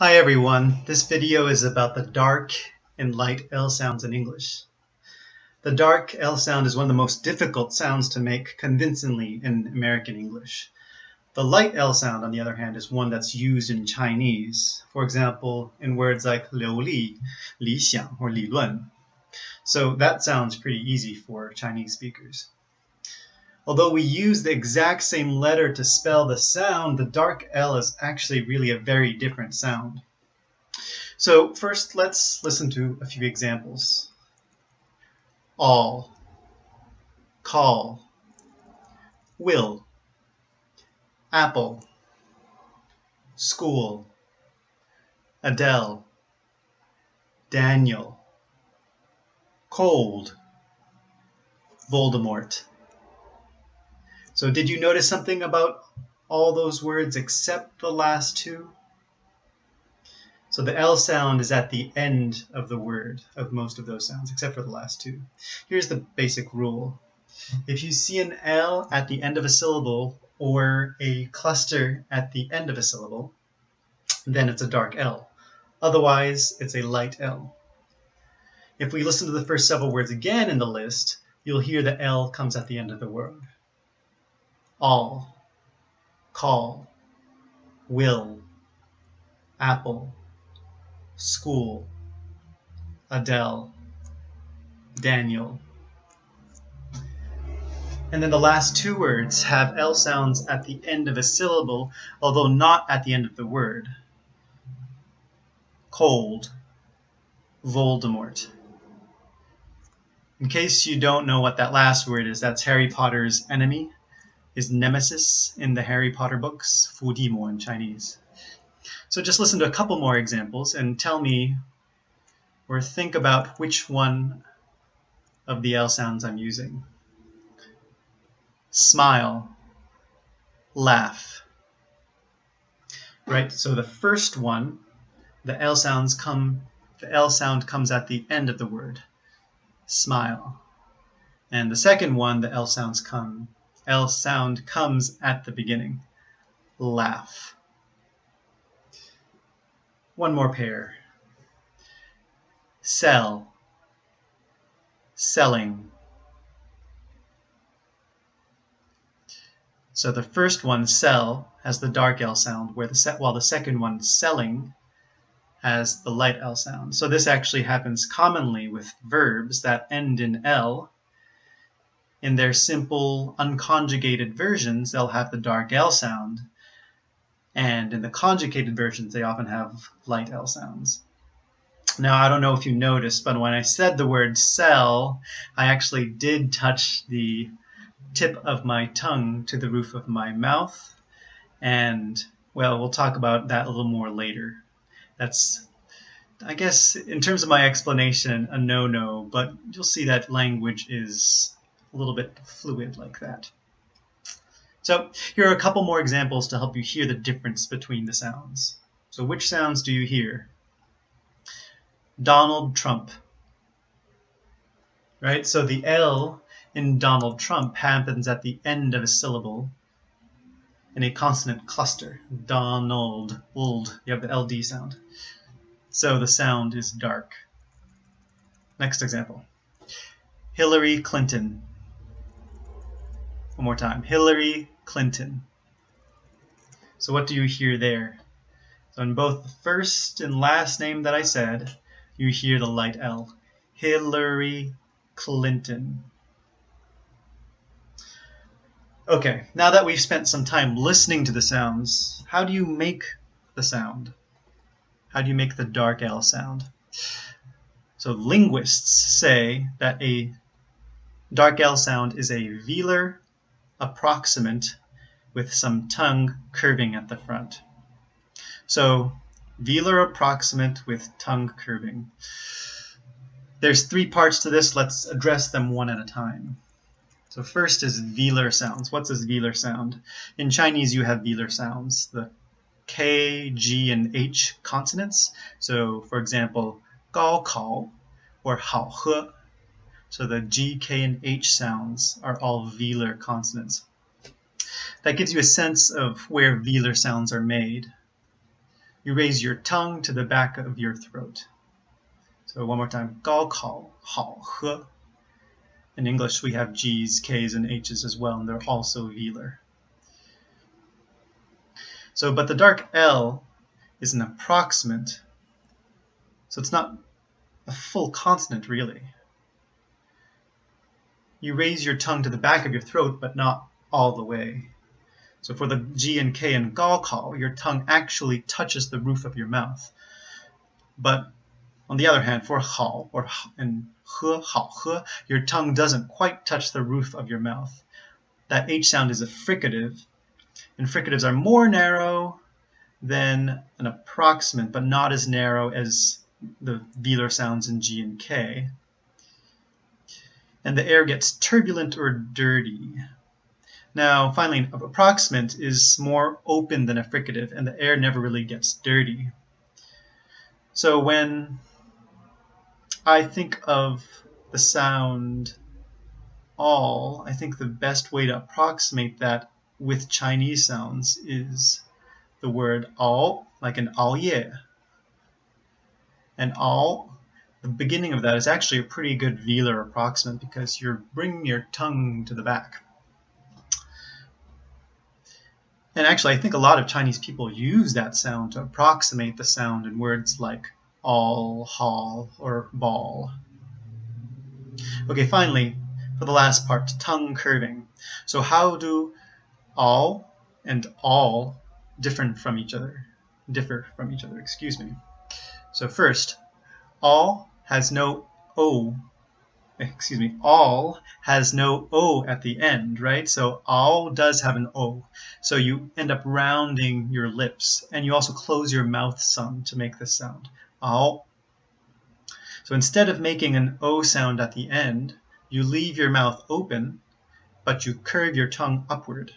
Hi everyone, this video is about the dark and light L sounds in English. The dark L sound is one of the most difficult sounds to make convincingly in American English. The light L sound, on the other hand, is one that's used in Chinese, for example, in words like 流利, 理想, or 理论. So that sounds pretty easy for Chinese speakers. Although we use the exact same letter to spell the sound, the dark L is actually really a very different sound. So first, let's listen to a few examples. All, call, will, apple, school, Adele, Daniel, cold, Voldemort. So did you notice something about all those words except the last two? So the L sound is at the end of the word of most of those sounds, except for the last two. Here's the basic rule. If you see an L at the end of a syllable or a cluster at the end of a syllable, then it's a dark L. Otherwise, it's a light L. If we listen to the first several words again in the list, you'll hear the L comes at the end of the word. All, call, will, apple, school, Adele, Daniel. And then the last two words have L sounds at the end of a syllable, although not at the end of the word. Cold, Voldemort. In case you don't know what that last word is, that's Harry Potter's enemy, his nemesis in the Harry Potter books, 伏地魔 in Chinese. So just listen to a couple more examples and tell me or think about which one of the L sounds I'm using. Smile, laugh. Right, so the first one, the L sound comes at the end of the word. Smile. And the second one, the L sound comes at the beginning. Laugh. One more pair. Sell, selling. So the first one, sell, has the dark L sound, while the second one, selling, has the light L sound. So this actually happens commonly with verbs that end in L. In their simple, unconjugated versions, they'll have the dark L sound, and in the conjugated versions, they often have light L sounds. Now, I don't know if you noticed, but when I said the word sell, I actually did touch the tip of my tongue to the roof of my mouth. And, well, we'll talk about that a little more later. That's, I guess, in terms of my explanation, a no-no, but you'll see that language is a little bit fluid like that. So here are a couple more examples to help you hear the difference between the sounds. So which sounds do you hear? Donald Trump. Right? So the L in Donald Trump happens at the end of a syllable in a consonant cluster. Donald, old. You have the LD sound. So the sound is dark. Next example. Hillary Clinton. One more time. Hillary Clinton. So what do you hear there? So in both the first and last name that I said, you hear the light L. Hillary Clinton. Okay, now that we've spent some time listening to the sounds, how do you make the sound? How do you make the dark L sound? So linguists say that a dark L sound is a velar approximant with some tongue curving at the front. So velar approximant with tongue curving. There's three parts to this. Let's address them one at a time. So first is velar sounds. What's this velar sound? In Chinese, you have velar sounds, the K, G, and H consonants. So for example, 高考 or 好喝. So the G, K, and H sounds are all velar consonants. That gives you a sense of where velar sounds are made. you raise your tongue to the back of your throat. So one more time, 高考好喝. In English, we have G's, K's, and H's as well, and they're also velar. So, but the dark L is an approximant, so it's not a full consonant, really. You raise your tongue to the back of your throat, but not all the way. So for the G and K in 高考, your tongue actually touches the roof of your mouth. But on the other hand, for 好 and 喝, 好喝, your tongue doesn't quite touch the roof of your mouth. That H sound is a fricative, and fricatives are more narrow than an approximant, but not as narrow as the velar sounds in G and K. And the air gets turbulent or dirty. Now, finally, an approximant is more open than a fricative, and the air never really gets dirty. So when I think of the sound all, I think the best way to approximate that with Chinese sounds is the word all, like an 熬夜. And all, the beginning of that is actually a pretty good velar approximant because you're bringing your tongue to the back. And actually, I think a lot of Chinese people use that sound to approximate the sound in words like all, hall, or ball. Okay, finally, for the last part, tongue curving. So how do all and all differ from each other? So first, all has no O at the end, right? So all does have an O. So you end up rounding your lips, and you also close your mouth some to make this sound. All. So instead of making an O sound at the end, you leave your mouth open, but you curve your tongue upward.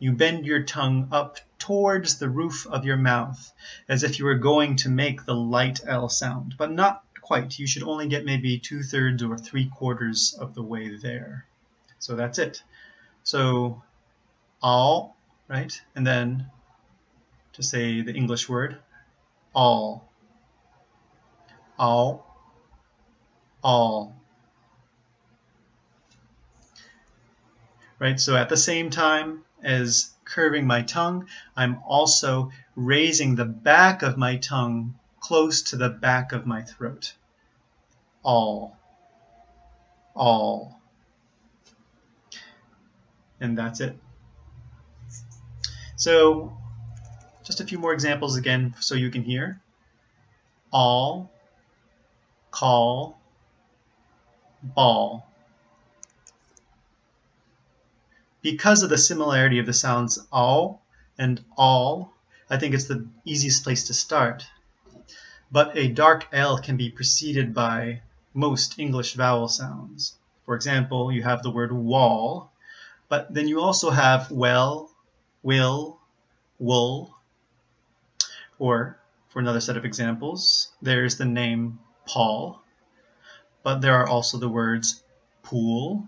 You bend your tongue up towards the roof of your mouth, as if you were going to make the light L sound, but not quite. You should only get maybe 2/3 or 3/4 of the way there. So that's it. So all, right? And then to say the English word, all. All. All. Right? So at the same time as curving my tongue, I'm also raising the back of my tongue close to the back of my throat. All. All. And that's it. So just a few more examples again so you can hear. All, call, ball. Because of the similarity of the sounds all and all, I think it's the easiest place to start. But a dark L can be preceded by most English vowel sounds. For example, you have the word wall, but then you also have well, will, wool. Or, for another set of examples, there's the name Paul, but there are also the words pool,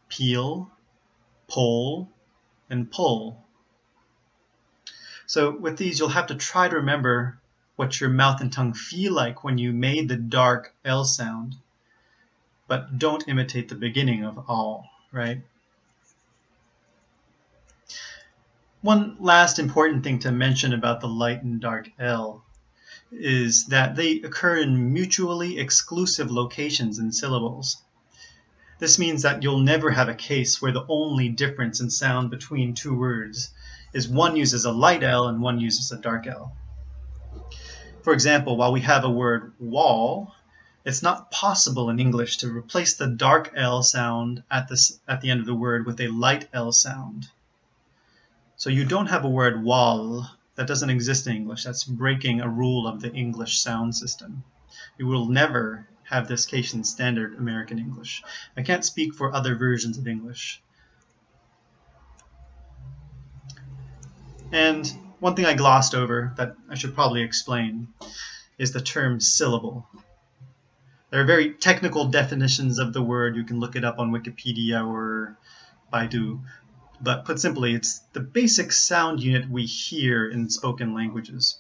peel, pole, and pull. So with these, you'll have to try to remember what your mouth and tongue feel like when you made the dark L sound, but don't imitate the beginning of all, right? One last important thing to mention about the light and dark L is that they occur in mutually exclusive locations in syllables. This means that you'll never have a case where the only difference in sound between two words is one uses a light L and one uses a dark L. For example, while we have a word wall, it's not possible in English to replace the dark L sound at the end of the word with a light L sound. So you don't have a word wall. That doesn't exist in English. That's breaking a rule of the English sound system. You will never have this case in standard American English. I can't speak for other versions of English. And one thing I glossed over that I should probably explain is the term syllable. There are very technical definitions of the word. You can look it up on Wikipedia or Baidu. But put simply, it's the basic sound unit we hear in spoken languages.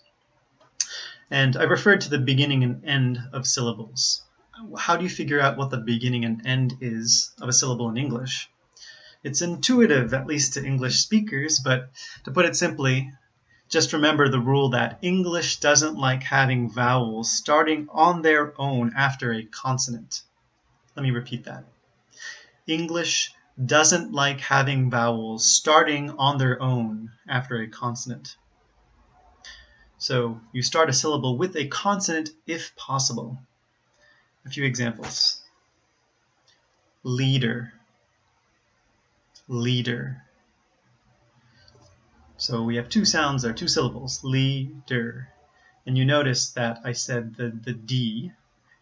And I referred to the beginning and end of syllables. How do you figure out what the beginning and end is of a syllable in English? It's intuitive, at least to English speakers, but to put it simply, just remember the rule that English doesn't like having vowels starting on their own after a consonant. Let me repeat that. English doesn't like having vowels starting on their own after a consonant. So you start a syllable with a consonant if possible. A few examples. Leader, leader. So we have two sounds there, two syllables, leader. And you notice that I said the D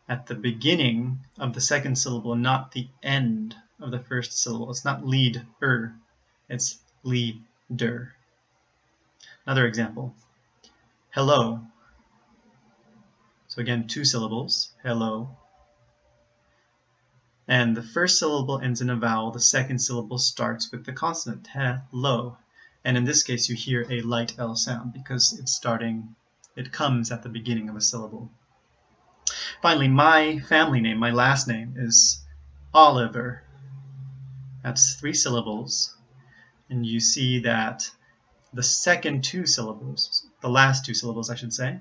at the beginning of the second syllable, not the end of the first syllable. It's not lead-er, it's leader. Another example, hello. So again, two syllables, hello. And the first syllable ends in a vowel, the second syllable starts with the consonant, hello. And in this case, you hear a light L sound because it comes at the beginning of a syllable. Finally, my family name, my last name, is Oliver. That's three syllables. And you see that the second two syllables, the last two syllables, I should say,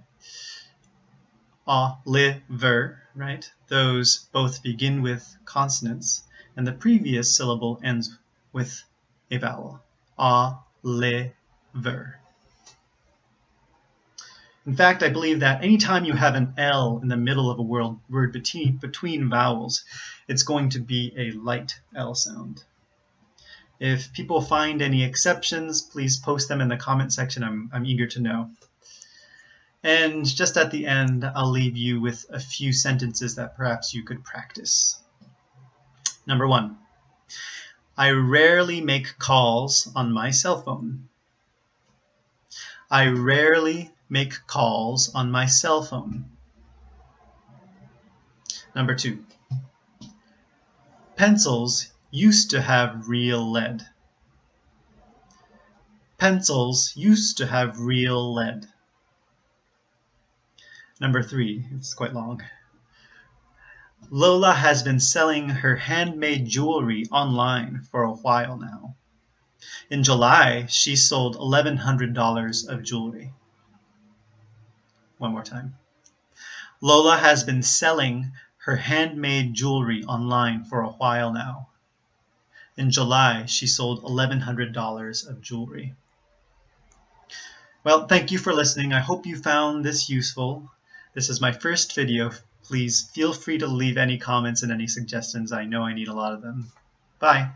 Oliver, right? Those both begin with consonants, and the previous syllable ends with a vowel. Oliver. In fact, I believe that anytime you have an L in the middle of a word between vowels, it's going to be a light L sound. If people find any exceptions, please post them in the comment section. I'm eager to know. And just at the end, I'll leave you with a few sentences that perhaps you could practice. Number 1. I rarely make calls on my cell phone. I rarely make calls on my cell phone. Number 2. Pencils used to have real lead. Pencils used to have real lead. Number 3, it's quite long. Lola has been selling her handmade jewelry online for a while now. In July, she sold $1,100 of jewelry. One more time. Lola has been selling her handmade jewelry online for a while now. In July, she sold $1,100 of jewelry. Well, thank you for listening. I hope you found this useful. This is my first video. Please feel free to leave any comments and any suggestions. I know I need a lot of them. Bye.